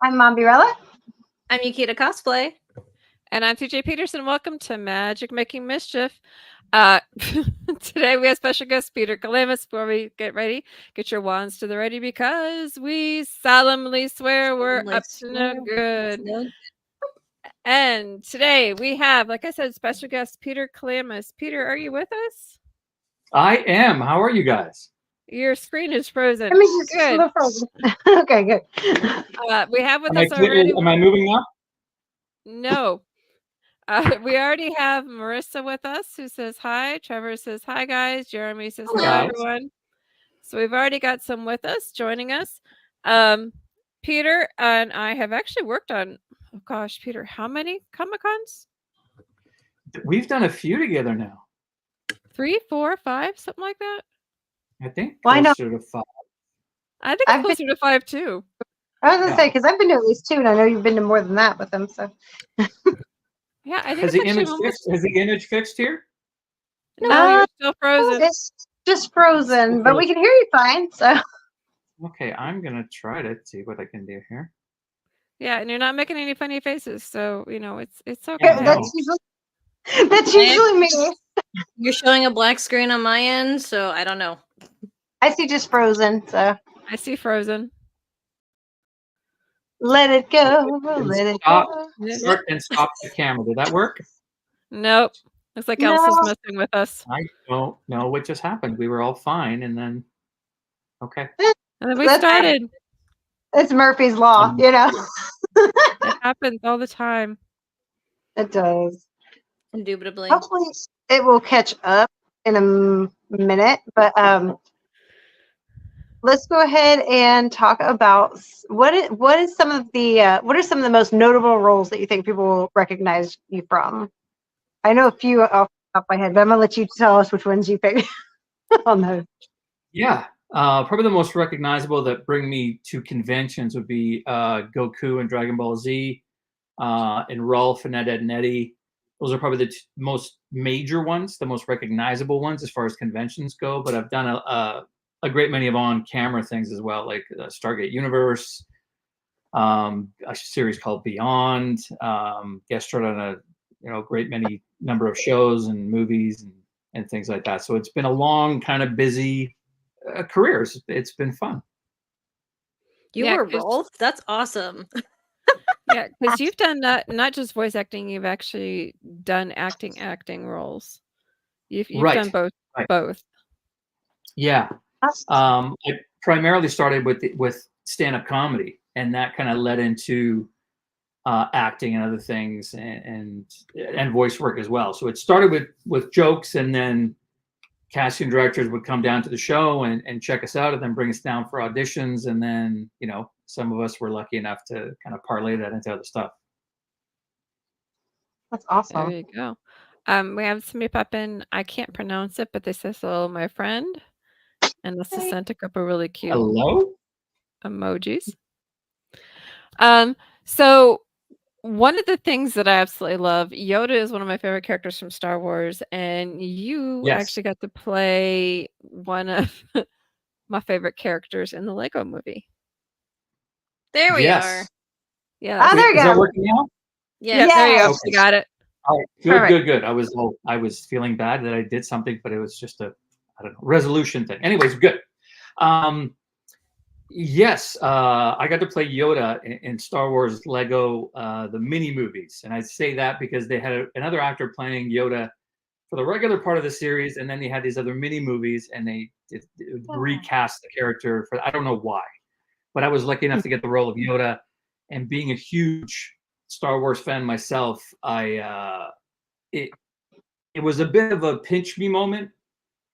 I'm Mombirella. I'm Yukita Cosplay. And I'm TJ Peterson. Welcome to Magic Making Mischief. Today we have special guest Peter Kelamis. Before we get ready, get your wands to the ready because we solemnly swear we're up to no good. And today we have, like I said, special guest Peter Kelamis. Peter, are you with us? I am. How are you guys? Your screen is frozen. Let me just Good. frozen. Okay, good. We have with us already. Am I moving now? No. We already have Marissa with us who says hi. Trevor says hi, guys. Jeremy says hello, everyone. So we've already got some with us joining us. Peter and I have actually worked on, oh gosh, Peter, how many Comic-Cons? We've done a few together now. 3, 4, 5, something like that. I think Why not? closer to 5. I think it's closer to 5 too. I was gonna say because I've been to at least 2, and I know you've been to more than that with them. So yeah, I think has the image fixed? Has the image fixed here? No, you're still frozen. It's just frozen, but we can hear you fine. So okay, I'm gonna try to see what I can do here. Yeah, and you're not making any funny faces, so you know it's okay. Yeah, that's usually me. You're showing a black screen on my end, so I don't know. I see just frozen. So I see frozen. Let it go. Let it go. Start and stop the camera. Did that work? Nope. Looks like Elsa's messing with us. I don't know what just happened. We were all fine, and then okay. And then we started. It's Murphy's Law, you know. It happens all the time. It does. Indubitably. Hopefully it will catch up in a minute, but let's go ahead and talk about what are some of the most notable roles that you think people will recognize you from? I know a few off the top of my head, but I'm gonna let you tell us which ones you pick on those. Yeah, probably the most recognizable that bring me to conventions would be Goku and Dragon Ball Z, and Rolf and Ed, Edd n Eddy. Those are probably the most major ones, the most recognizable ones as far as conventions go. But I've done a great many of on-camera things as well, like Stargate Universe, a series called Beyond, guest starred on a great many number of shows and movies and things like that. So it's been a long, kind of busy career. It's been fun. You were Rolf? That's awesome. Yeah, because you've done not just voice acting, you've actually done acting roles. You've done both. Right. Both. Yeah. I primarily started with stand-up comedy, and that kind of led into acting and other things and voice work as well. So it started with jokes, and then casting directors would come down to the show and check us out and then bring us down for auditions. And then, some of us were lucky enough to kind of parlay that into other stuff. That's awesome. There you go. We have somebody pop in. I can't pronounce it, but they say hello, my friend. And this is sent a couple really cute emojis. So one of the things that I absolutely love, Yoda is one of my favorite characters from Star Wars, and you actually got to play one of my favorite characters in the Lego movie. There we are. Yeah. There you go. Is that working now? Yeah, there you go. Okay. You got it. All right. Good. I was feeling bad that I did something, but it was just a resolution thing. Anyways, good. Yes, I got to play Yoda in Star Wars Lego, the mini movies. And I say that because they had another actor playing Yoda for the regular part of the series, and then they had these other mini movies, and they recast the character for, I don't know why. But I was lucky enough to get the role of Yoda, and being a huge Star Wars fan myself, it was a bit of a pinch me moment,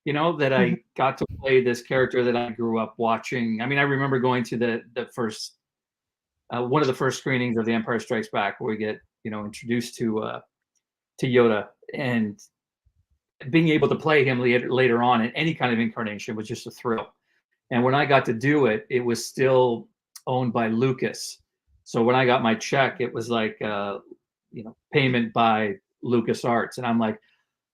that I got to play this character that I grew up watching. I mean, I remember going to the first one of the first screenings of The Empire Strikes Back, where we get introduced to Yoda, and being able to play him later on in any kind of incarnation was just a thrill. And when I got to do it, it was still owned by Lucas. So when I got my check, it was like, payment by LucasArts. And I'm like,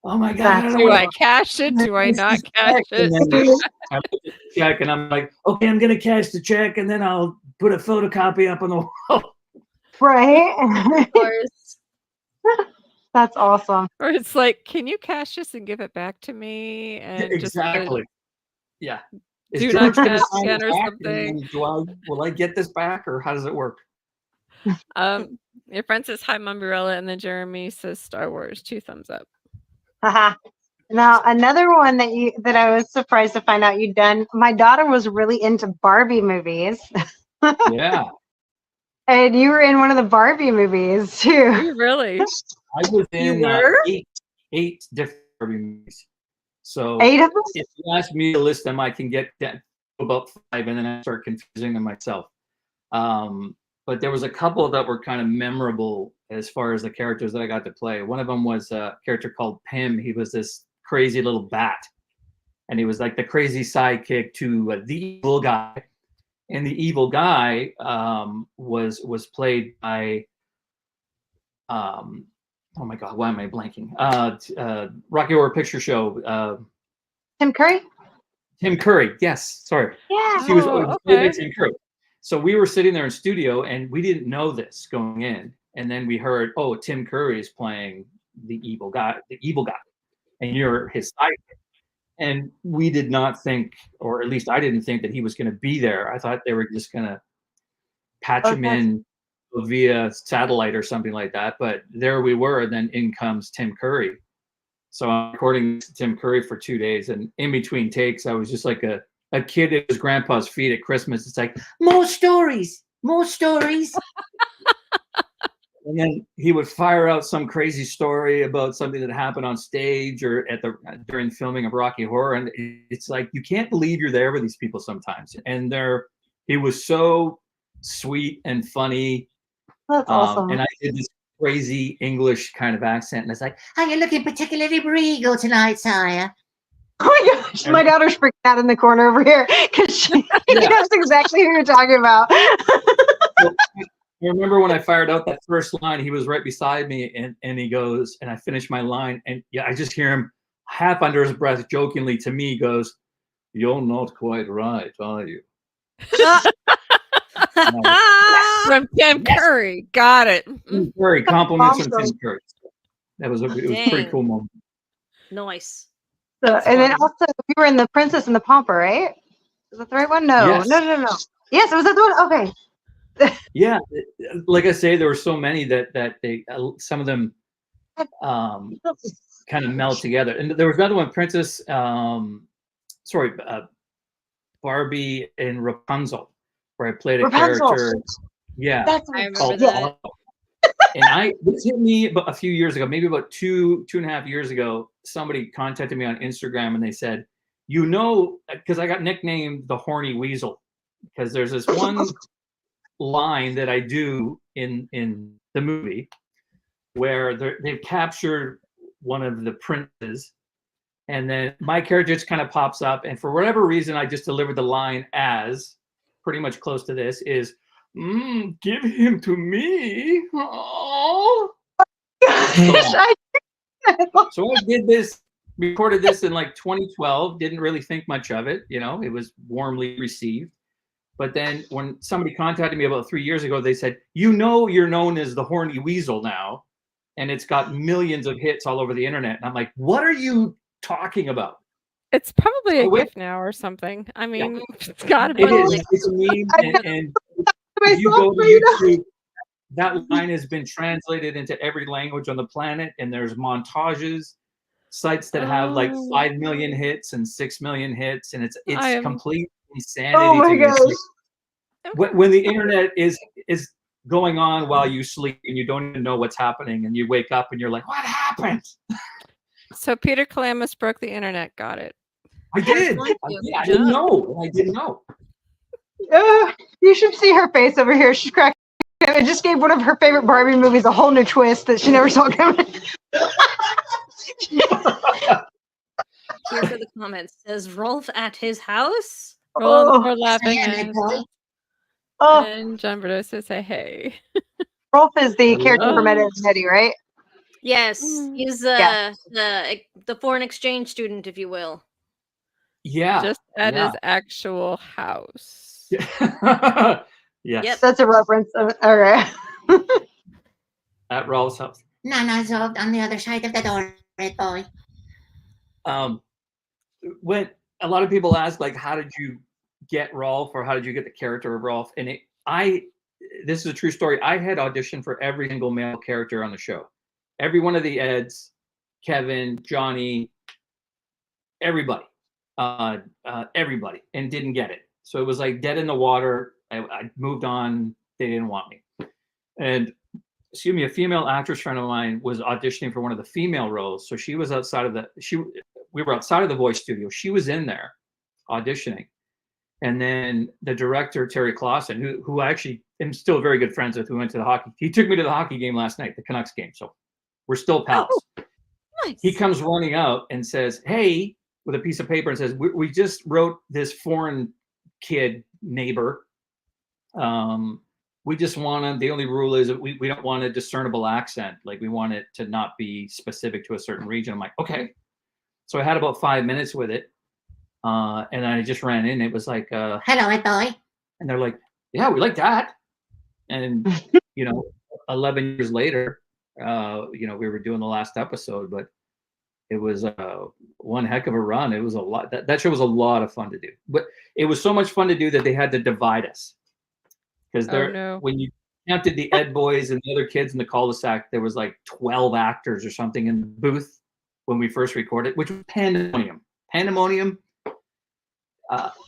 oh my God, I don't Do I know. cash it? Do I not cash And it? then I look at the check and I'm like, okay, I'm going to cash the check and then I'll put a photocopy up on the wall. Right? Of course. That's awesome. Or it's like, can you cash this and give it back to me? And Exactly. Yeah. Is do George not going to cash sign scan it or back? something. And will I get this back or how does it work? Your friend says hi, Mumbrella, and then Jeremy says Star Wars. 2 thumbs up. Haha. Now, another one that I was surprised to find out you'd done. My daughter was really into Barbie movies. Yeah. And you were in one of the Barbie movies too. You really? I was in were? eight different Barbie movies. So 8 of them? if you ask me to list them, I can get to about 5 and then I start confusing them myself. But there was a couple that were kind of memorable as far as the characters that I got to play. One of them was a character called Pim. He was this crazy little bat. And he was like the crazy sidekick to the evil guy. And the evil guy was played by, oh my God, why am I blanking? Rocky Horror Picture Show. Tim Curry? Tim Curry, yes, sorry. Yeah. He was Oh, played by okay. Tim Curry. So we were sitting there in studio and we didn't know this going in. And then we heard, oh, Tim Curry is playing the evil guy, and you're his sidekick. And we did not think, or at least I didn't think that he was going to be there. I thought they were just going to patch him in via satellite or something like that. But there we were. And then in comes Tim Curry. So I'm recording Tim Curry for 2 days. And in between takes, I was just like a kid at his grandpa's feet at Christmas. It's like, more stories, more stories. And then he would fire out some crazy story about something that happened on stage or during filming of Rocky Horror. And it's like, you can't believe you're there with these people sometimes. And he was so sweet and funny. That's awesome. And I did this crazy English kind of accent. And it's like, are you looking particularly regal tonight, sire? Oh my gosh, my daughter's freaking out in the corner over here because she knows exactly who you're talking about. So, I remember when I fired out that first line, he was right beside me and he goes, and I finished my line, and yeah, I just hear him half under his breath jokingly to me goes, "You're not quite right, are you?" From Tim Curry. Got it. Tim Curry, compliments from Tim Curry. It was a pretty cool moment. Nice. So, and then also we were in The Princess and the Pauper, right? Is that the right one? No, Yes. no. Yes, it was that the one. Okay. Yeah, like I say, there were so many that they some of them kind of meld together. And there was another one, Barbie and Rapunzel, where I played a character. Yeah, I remember that. And this hit me about a few years ago, maybe about two and a half years ago. Somebody contacted me on Instagram and they said, because I got nicknamed the Horny Weasel, because there's this one line that I do in the movie where they've captured one of the princes, and then my character just kind of pops up, and for whatever reason I just delivered the line as pretty much close to this is, give him to me. Oh. So I did this, recorded this in like 2012, didn't really think much of it, it was warmly received. But then when somebody contacted me about 3 years ago, they said, you're known as the Horny Weasel now, and it's got millions of hits all over the internet. And I'm like, what are you talking about? It's probably a GIF now or something. I mean, it's got to be. It is. It's a meme. And if you go to YouTube, that line has been translated into every language on the planet, and there's montages, sites that have like 5 million hits and 6 million hits, and it's complete insanity. Oh my gosh. When the internet is going on while you sleep and you don't even know what's happening, and you wake up and you're like, what happened? So Peter Kelamis broke the internet. Got it. I did. I didn't know. You should see her face over here. She's cracking. It just gave one of her favorite Barbie movies a whole new twist that she never saw coming. Here for the comments. Says Rolf at his house? Rolf for laughing and John Bordeaux says, hey. Rolf is the character from Ed, Ed and Eddie, right? Yes, Mm. he's Yeah. the foreign exchange student, if you will. Yeah. Just at Yeah. his actual house. Yes. Yep. That's a reference. All right. At Rolf's house. Nana's on the other side of the door, red boy. Um, when a lot of people ask, like, how did you get Rolf, or how did you get the character of Rolf? And this is a true story. I had auditioned for every single male character on the show, every one of the Eds, Kevin, Johnny, everybody, everybody, and didn't get it. So it was like dead in the water. I moved on. They didn't want me. And excuse me, a female actress friend of mine was auditioning for one of the female roles. So she was outside of we were outside of the voice studio. She was in there auditioning. And then the director, Terry Clausen, who I actually am still very good friends with, who went to the hockey. He took me to the hockey game last night, the Canucks game. So we're still pals. Oh, nice. He comes running out and says, "Hey," with a piece of paper, and says, we just wrote this foreign kid neighbor. We just want to, the only rule is that we don't want a discernible accent. Like, we want it to not be specific to a certain region. I'm like, okay. So I had about 5 minutes with it. And I just ran in. It was like, Hello, red boy. and they're like, yeah, we like that. And, 11 years later, we were doing the last episode, but it was one heck of a run. It was a lot. That show was a lot of fun to do. But it was so much fun to do that they had to divide us. Because when you counted the Ed boys and the other kids in the cul-de-sac, there was like 12 actors or something in the booth when we first recorded, which was pandemonium. Pandemonium,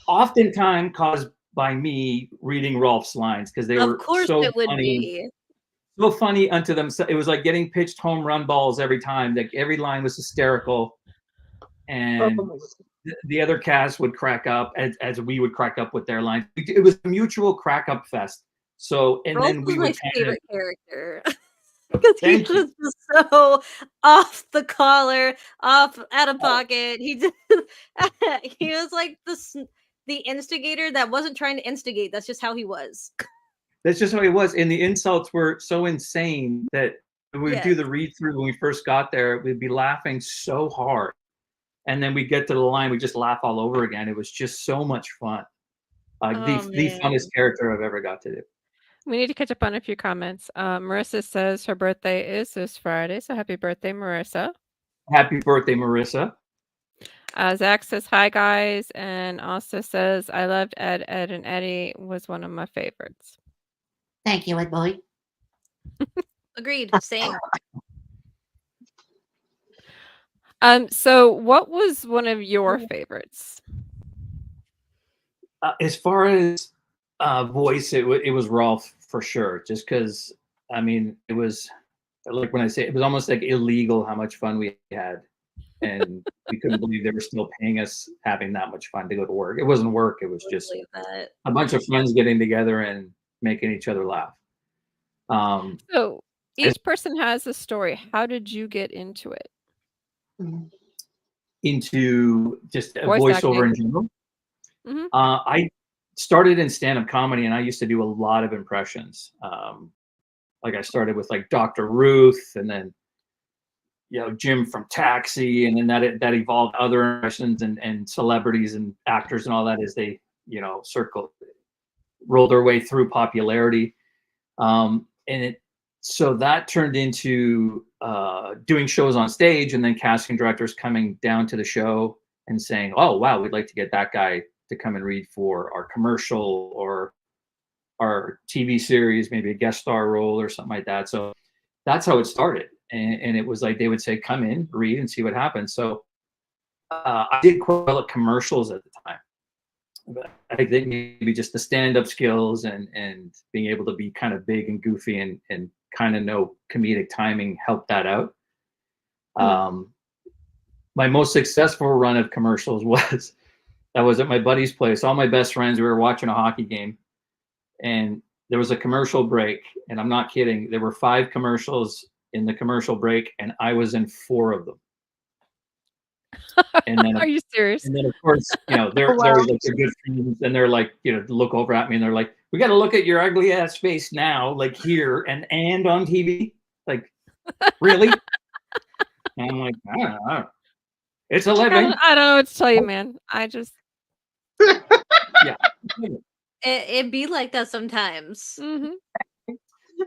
oftentimes caused by me reading Rolf's lines, because they were so it would funny. be. So funny unto themselves. It was like getting pitched home run balls every time. Like, every line was hysterical, and the other cast would crack up as we would crack up with their lines. It was a mutual crack up fest. So, and Rolf then we was would my favorite character. Because he was just so off the collar, off out of pocket. He was like the instigator that wasn't trying to instigate. That's just how he was. That's just how he was. And the insults were so insane that we'd do the read through when we first got there. We'd be laughing so hard. And then we get to the line, we just laugh all over again. It was just so much fun. The funnest character I've ever got to do. We need to catch up on a few comments. Marissa says her birthday is this Friday, so happy birthday, Marissa. Happy birthday, Marissa. Zach says hi, guys, and also says I loved Ed. Ed and Eddie was one of my favorites. Thank you, red boy. Agreed. Same. So what was one of your favorites? As far as voice, it was Rolf for sure. Just because, I mean, it was like, when I say, it was almost like illegal how much fun we had, and we couldn't believe they were still paying us having that much fun to go to work. It wasn't work. It was just a bunch of friends getting together and making each other laugh. So each person has a story. How did you get into it? Into just voiceover in general. Mm-hmm. I started in stand-up comedy, and I used to do a lot of impressions. Like, I started with like Dr. Ruth, and then Jim from Taxi, and then that evolved other impressions and celebrities and actors and all that as they roll their way through popularity. So that turned into doing shows on stage, and then casting directors coming down to the show and saying, "Oh, wow, we'd like to get that guy to come and read for our commercial or our TV series, maybe a guest star role or something like that." So that's how it started. And it was like, they would say, "Come in, read, and see what happens." So I did quite well at commercials at the time. But I think maybe just the stand-up skills and being able to be kind of big and goofy and kind of know comedic timing helped that out. My most successful run of commercials was at my buddy's place. All my best friends, we were watching a hockey game, and there was a commercial break, and I'm not kidding. There were 5 commercials in the commercial break, and I was in 4 of them. And then, are you serious? And then, of course, they're like, they're good friends, and they're like, look over at me, and they're like, "We got to look at your ugly ass face now, like here and on TV." Like, really? And I'm like, I don't know. It's a I living. don't know what to tell you, man. I just. Yeah. It be like that sometimes. Mhm.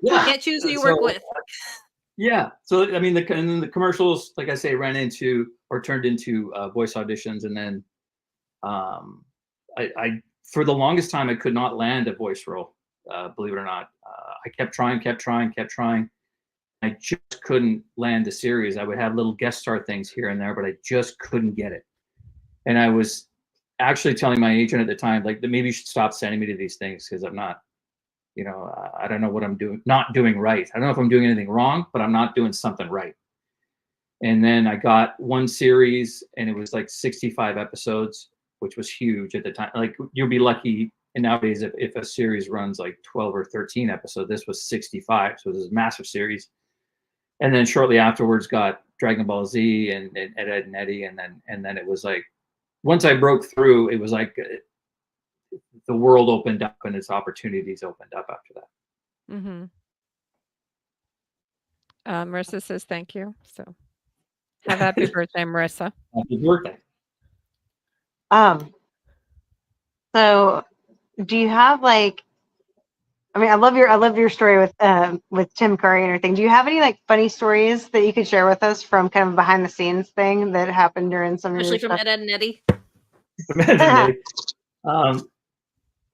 Yeah. Can't choose who you work with. Yeah. So I mean, and then the commercials, like I say, ran into or turned into voice auditions, and then I for the longest time I could not land a voice role. Believe it or not, I kept trying. I just couldn't land a series. I would have little guest star things here and there, but I just couldn't get it. And I was actually telling my agent at the time, like, that maybe you should stop sending me to these things because I'm not, I don't know what I'm not doing right. I don't know if I'm doing anything wrong, but I'm not doing something right. And then I got one series, and it was like 65 episodes, which was huge at the time. Like, you'll be lucky. And nowadays, if a series runs like 12 or 13 episodes, this was 65. So it was a massive series. And then shortly afterwards got Dragon Ball Z and Ed, Ed and Eddie. And then it was like, once I broke through, it was like the world opened up and its opportunities opened up after that. Mhm. Marissa says thank you. So have a happy birthday, Marissa. Happy birthday. So do you have like, I mean, I love your story with Tim Curry and everything. Do you have any like funny stories that you could share with us from kind of behind the scenes thing that happened during some Especially of your from stuff? Ed, Ed and Eddie.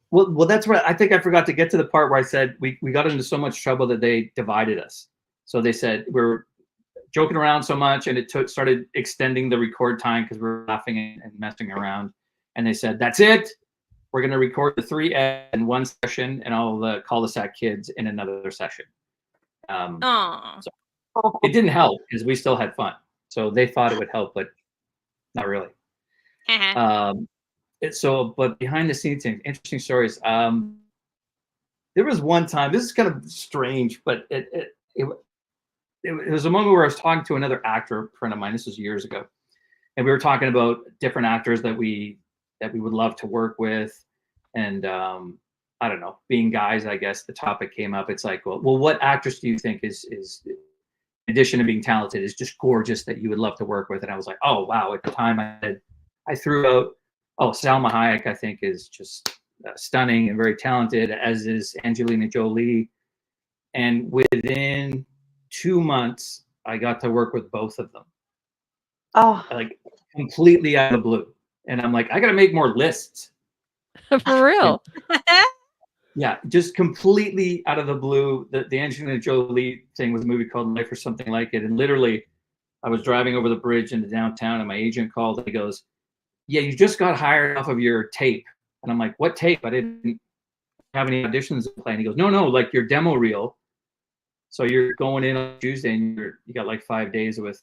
Well, that's where I think I forgot to get to the part where I said we got into so much trouble that they divided us. So they said we're joking around so much, and it started extending the record time because we were laughing and messing around. And they said, "That's it. We're going to record the 3 in one session, and all the cul-de-sac kids in another session." Aww. So it didn't help because we still had fun. So they thought it would help, but not really. But behind the scenes things, interesting stories. There was one time, this is kind of strange, but it was a moment where I was talking to another actor friend of mine. This was years ago, and we were talking about different actors that we would love to work with, and I don't know, being guys, I guess the topic came up. It's like, well, what actress do you think is in addition to being talented, is just gorgeous that you would love to work with? And I was like, oh wow. At the time, I threw out, Salma Hayek, I think, is just stunning and very talented, as is Angelina Jolie. And within 2 months, I got to work with both of them. Oh, Like completely out of the blue. And I'm like, I got to make more lists. For real. Yeah, just completely out of the blue. The Angelina Jolie thing was a movie called Life or something like it. And literally, I was driving over the bridge into downtown, and my agent called and he goes, "Yeah, you just got hired off of your tape." And I'm like, "What tape? I didn't have any auditions to play." And he goes, No, like your demo reel. So you're going in on Tuesday, and you got like 5 days with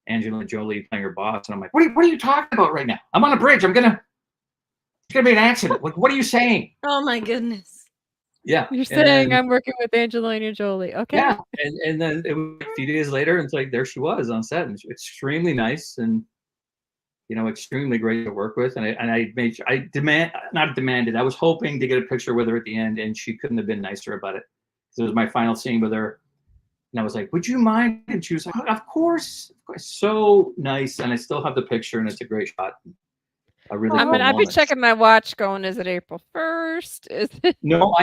Angelina Jolie playing her boss. And I'm like, what are you talking about right now? I'm on a bridge. It's gonna be an accident. Like, what are you saying? Oh my goodness. Yeah. You're saying I'm working with Angelina Jolie. Okay. Yeah. And then it was a few days later, and it's like, there she was on set, and she's extremely nice and, extremely great to work with. And I made sure, I was hoping to get a picture with her at the end, and she couldn't have been nicer about it. So it was my final scene with her. And I was like, would you mind? And she was like, of course. So nice. And I still have the picture, and it's a great shot. I'd be checking my watch going, is it April 1st? Is it? No,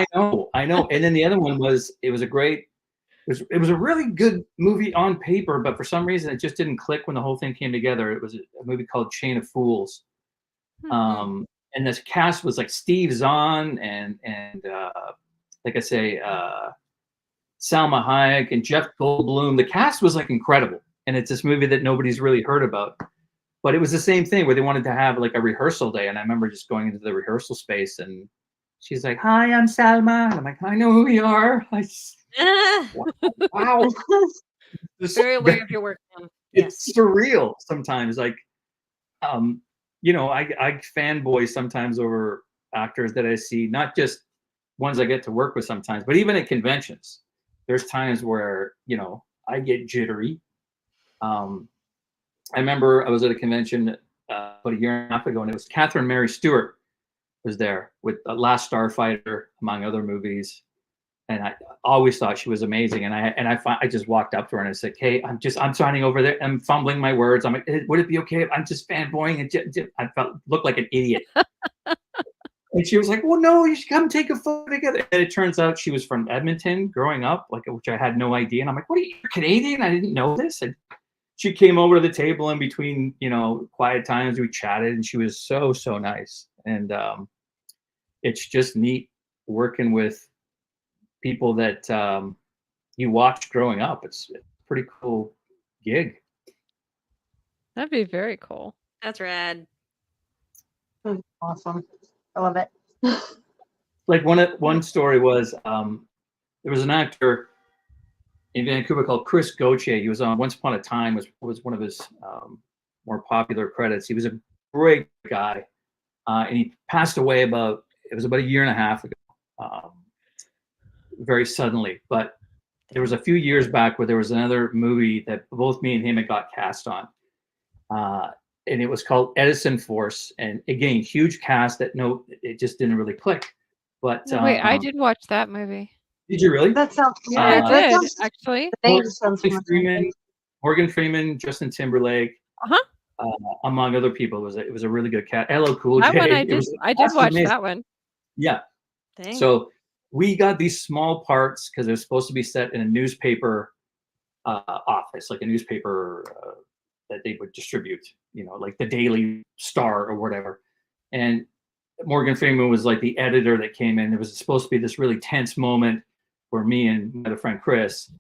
I know. And then the other one was, it was a really good movie on paper, but for some reason it just didn't click when the whole thing came together. It was a movie called Chain of Fools. And this cast was like Steve Zahn and like I say, Salma Hayek and Jeff Goldblum. The cast was like incredible. And it's this movie that nobody's really heard about. But it was the same thing where they wanted to have like a rehearsal day. And I remember just going into the rehearsal space, and she's like, "Hi, I'm Salma." And I'm like, "I know who you are." Wow. Very aware of your work. It's surreal sometimes. Like, I fanboy sometimes over actors that I see, not just ones I get to work with sometimes, but even at conventions. There's times where, I get jittery. I remember I was at a convention about a year and a half ago, and it was Catherine Mary Stewart was there with Last Starfighter, among other movies. and I always thought she was amazing. And I just walked up to her and I said, "Hey, I'm signing over there. I'm fumbling my words. I'm like, would it be okay if I'm just fanboying?" And I looked like an idiot. And she was like, "Well, no, you should come take a photo together." And it turns out she was from Edmonton growing up, like, which I had no idea. And I'm like, "What are you, Canadian? I didn't know this." And she came over to the table in between, quiet times. We chatted, and she was so, so nice. And it's just neat working with people that you watched growing up. It's a pretty cool gig. That'd be very cool. That's rad. Awesome. I love it. Like one story was there was an actor in Vancouver called Chris Gauthier. He was on Once Upon a Time, was one of his more popular credits. He was a great guy, and he passed away about a year and a half ago, very suddenly. But there was a few years back where there was another movie that both me and him had got cast on, and it was called Edison Force. And again, huge cast that it just didn't really click. But Wait, I did watch that movie. Did you really? That sounds. I that did sounds- actually. the name sounds familiar. Morgan Freeman, Justin Timberlake, among other people. It was a really good cast. LL Cool J. That one I It did. was I did watch amazing. that one. Yeah. Dang. So we got these small parts because it was supposed to be set in a newspaper office, like a newspaper that they would distribute, like the Daily Star or whatever. And Morgan Freeman was like the editor that came in. It was supposed to be this really tense moment where me and my other friend Chris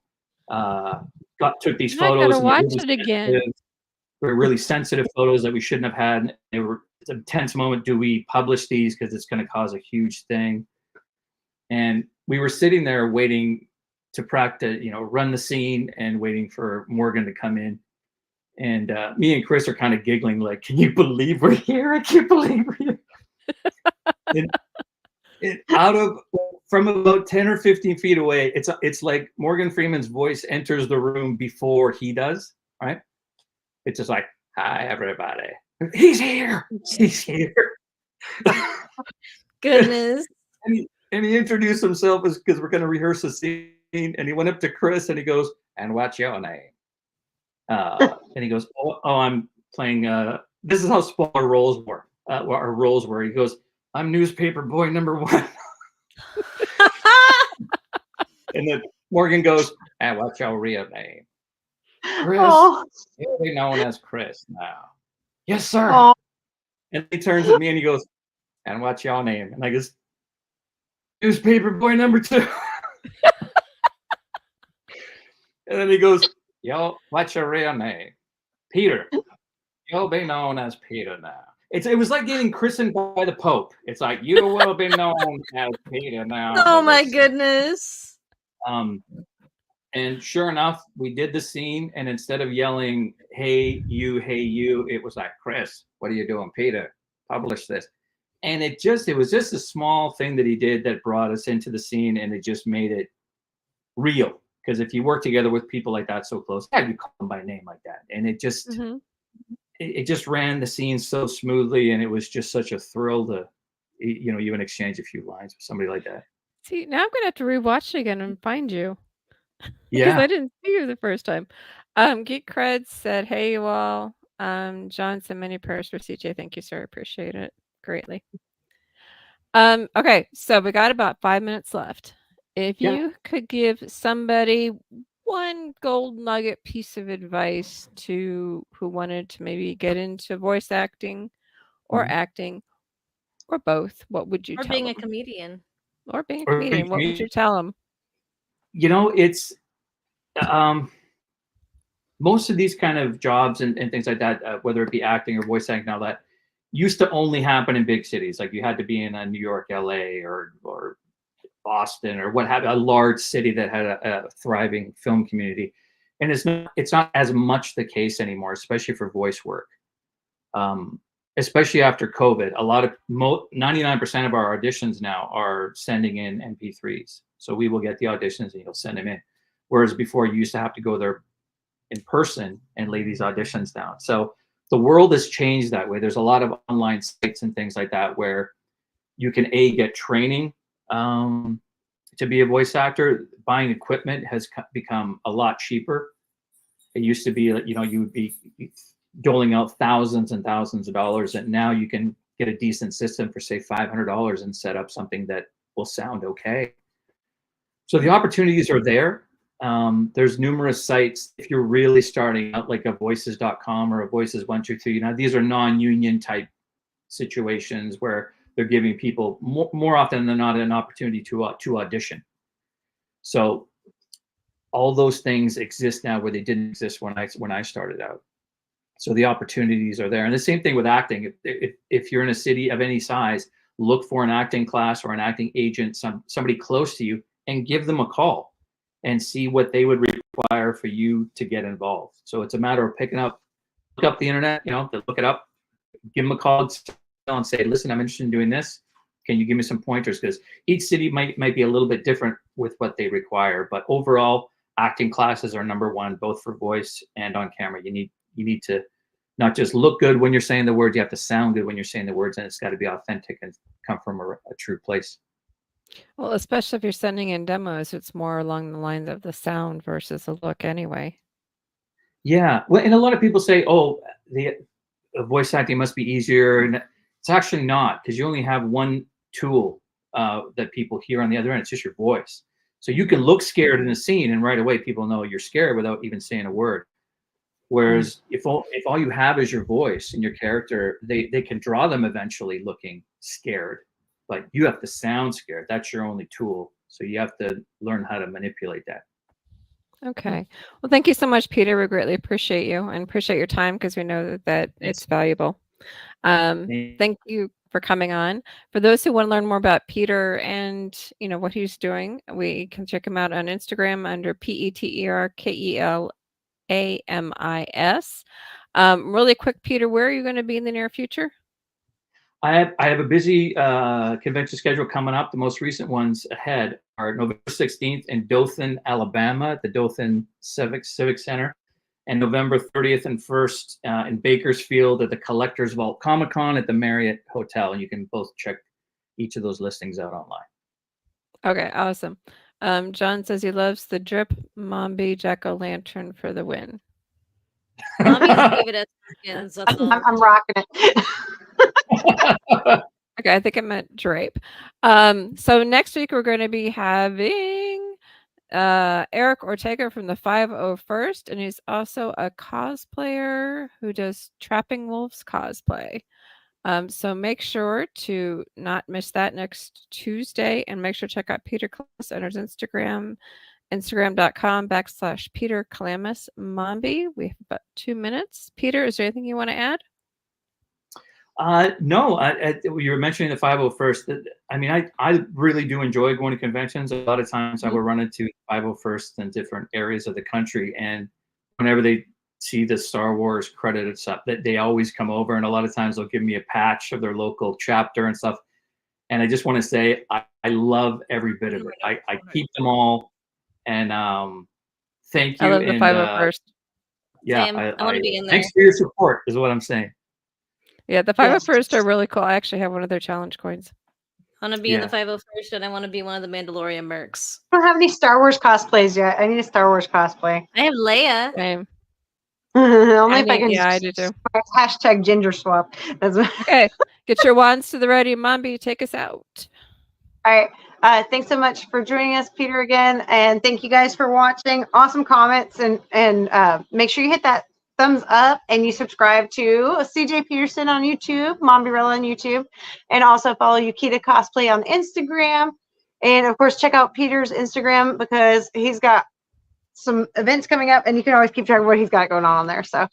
took these I photos. gotta And watch really it again. They were really sensitive photos that we shouldn't have had. It's a tense moment. Do we publish these because it's going to cause a huge thing? And we were sitting there waiting to practice, run the scene and waiting for Morgan to come in. And me and Chris are kind of giggling, like, "Can you believe we're here? I can't believe we're here." From about 10 or 15 feet away, it's like Morgan Freeman's voice enters the room before he does, right? It's just like, "Hi, everybody. He's here. He's here." Goodness. And he introduced himself because we're going to rehearse a scene. And he went up to Chris and he goes, "And what's your name?" And he goes, "Oh, I'm playing. This is how small our roles were. He goes, "I'm newspaper boy number 1." And then Morgan goes, "And what's your real name?" "Chris." Oh. "You'll be known as Chris now." "Yes, sir." Oh. And he turns at me and he goes, "And what's your name?" And I goes, "Newspaper boy number 2." And then he goes, "Yo, what's your real name?" "Peter." "You'll be known as Peter now." It was like getting christened by the Pope. It's like, "You will be known as Peter now." Oh my goodness. And sure enough, we did the scene, and instead of yelling, hey you," it was like, "Chris, what are you doing? Peter, publish this." And it was just a small thing that he did that brought us into the scene, and it just made it real. Because if you work together with people like that so close, you call them by name like that. And it just it just ran the scene so smoothly, and it was just such a thrill to even exchange a few lines with somebody like that. See, now I'm gonna have to rewatch it again and find you. Because Yeah. I didn't see you the first time. Geek Creds said, "Hey you all." John said, "Many prayers for CJ." Thank you, sir. Appreciate it greatly. Okay, so we got about 5 minutes left. If Yeah. you could give somebody one gold nugget piece of advice who wanted to maybe get into voice acting or acting or both, what would you Or tell being a them? comedian. Or being a Or being a comedian, what would comedian. you tell them? It's most of these kind of jobs and things like that, whether it be acting or voice acting and all that, used to only happen in big cities. Like you had to be in a New York, LA, or Boston, or what have you, a large city that had a thriving film community. And it's not as much the case anymore, especially for voice work. Especially after COVID, a lot of 99% of our auditions now are sending in MP3s. So we will get the auditions and you'll send them in. Whereas before you used to have to go there in person and lay these auditions down. So the world has changed that way. There's a lot of online sites and things like that where you can get training to be a voice actor, buying equipment has become a lot cheaper. It used to be, you would be doling out thousands and thousands of dollars, and now you can get a decent system for say $500 and set up something that will sound okay. So the opportunities are there. There's numerous sites. If you're really starting out, like a voices.com or a voices123, these are non-union type situations where they're giving people more often than not an opportunity to audition. So all those things exist now where they didn't exist when I started out. So the opportunities are there. And the same thing with acting. If you're in a city of any size, look for an acting class or an acting agent, somebody close to you, and give them a call and see what they would require for you to get involved. So it's a matter of look up the internet, look it up, give them a call and say, listen, I'm interested in doing this. Can you give me some pointers? Because each city might be a little bit different with what they require. But overall, acting classes are number one, both for voice and on camera. You need to not just look good when you're saying the words, you have to sound good when you're saying the words, and it's got to be authentic and come from a true place. Well, especially if you're sending in demos, it's more along the lines of the sound versus the look anyway. Yeah. Well, and a lot of people say, oh, the voice acting must be easier. And it's actually not, because you only have one tool that people hear on the other end. It's just your voice. So you can look scared in a scene, and right away people know you're scared without even saying a word. Whereas if all you have is your voice and your character, they can draw them eventually looking scared, but you have to sound scared. That's your only tool. So you have to learn how to manipulate that. Okay. Well, thank you so much, Peter. We greatly appreciate you and appreciate your time, because we know that it's valuable. Thank you for coming on. For those who want to learn more about Peter and what he's doing, we can check him out on Instagram under PeterKelamis. Really quick, Peter, where are you going to be in the near future? I have a busy convention schedule coming up. The most recent ones ahead are November 16th in Dothan, Alabama, at the Dothan Civic Center, and November 30th and 1st in Bakersfield at the Collectors Vault Comic-Con at the Marriott Hotel. And you can both check each of those listings out online. Okay, awesome. John says he loves the drip Mombi Jack-o'-lantern for the win. Mommy just gave it a seconds. That's all. I'm rocking it. Okay, I think I meant drape. So next week we're going to be having Eric Ortega from the 501st, and he's also a cosplayer who does Trapping Wolves cosplay. So make sure to not miss that next Tuesday, and make sure to check out Peter Kelamis on his Instagram, instagram.com/Peter Kelamis Mombi. We have about 2 minutes. Peter, is there anything you want to add? No, you were mentioning the 501st. I really do enjoy going to conventions. A lot of times I will run into 501st in different areas of the country, and whenever they see the Star Wars credited stuff, that they always come over, and a lot of times they'll give me a patch of their local chapter and stuff. And I just want to say I love every bit of it. I keep them all, and thank you. I love the 501st. Yeah, Same. I want to be in there. Thanks for your support, is what I'm saying. Yeah, the 501st are really cool. I actually have one of their challenge coins. I want to be in the 501st, and I want to be one of the Mandalorian mercs. I don't have any Star Wars cosplays yet. I need a Star Wars cosplay. I have Leia. Same. Only if I can. Yeah, I do too. Hashtag ginger swap. That's what. Okay, get your wands to the ready. Mombi, take us out. All right. Thanks so much for joining us, Peter, again, and thank you guys for watching. Awesome comments, and make sure you hit that thumbs up and you subscribe to CJ Peterson on YouTube, Mombirella on YouTube, and also follow Yukita Cosplay on Instagram. And of course, check out Peter's Instagram, because he's got some events coming up, and you can always keep track of what he's got going on there. So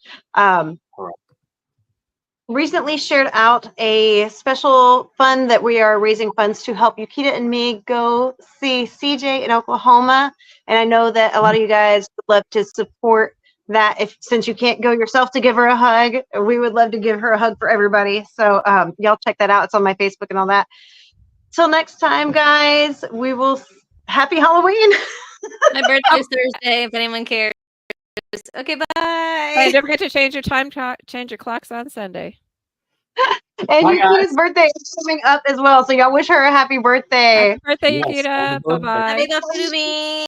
recently shared out a special fund that we are raising funds to help Yukita and me go see CJ in Oklahoma. And I know that a lot of you guys would love to support that. Since you can't go yourself to give her a hug, we would love to give her a hug for everybody. So y'all check that out. It's on my Facebook and all that. Till next time, guys, we will. Happy Halloween. My birthday's Thursday, if anyone cares. Okay, bye. Hey, don't forget to change your time, change your clocks on Sunday. And Bye, guys. Yukita's birthday is coming up as well, so y'all wish her a happy birthday. Happy birthday, Yes, Yukita. happy Bye birthday. bye. Happy birthday to me.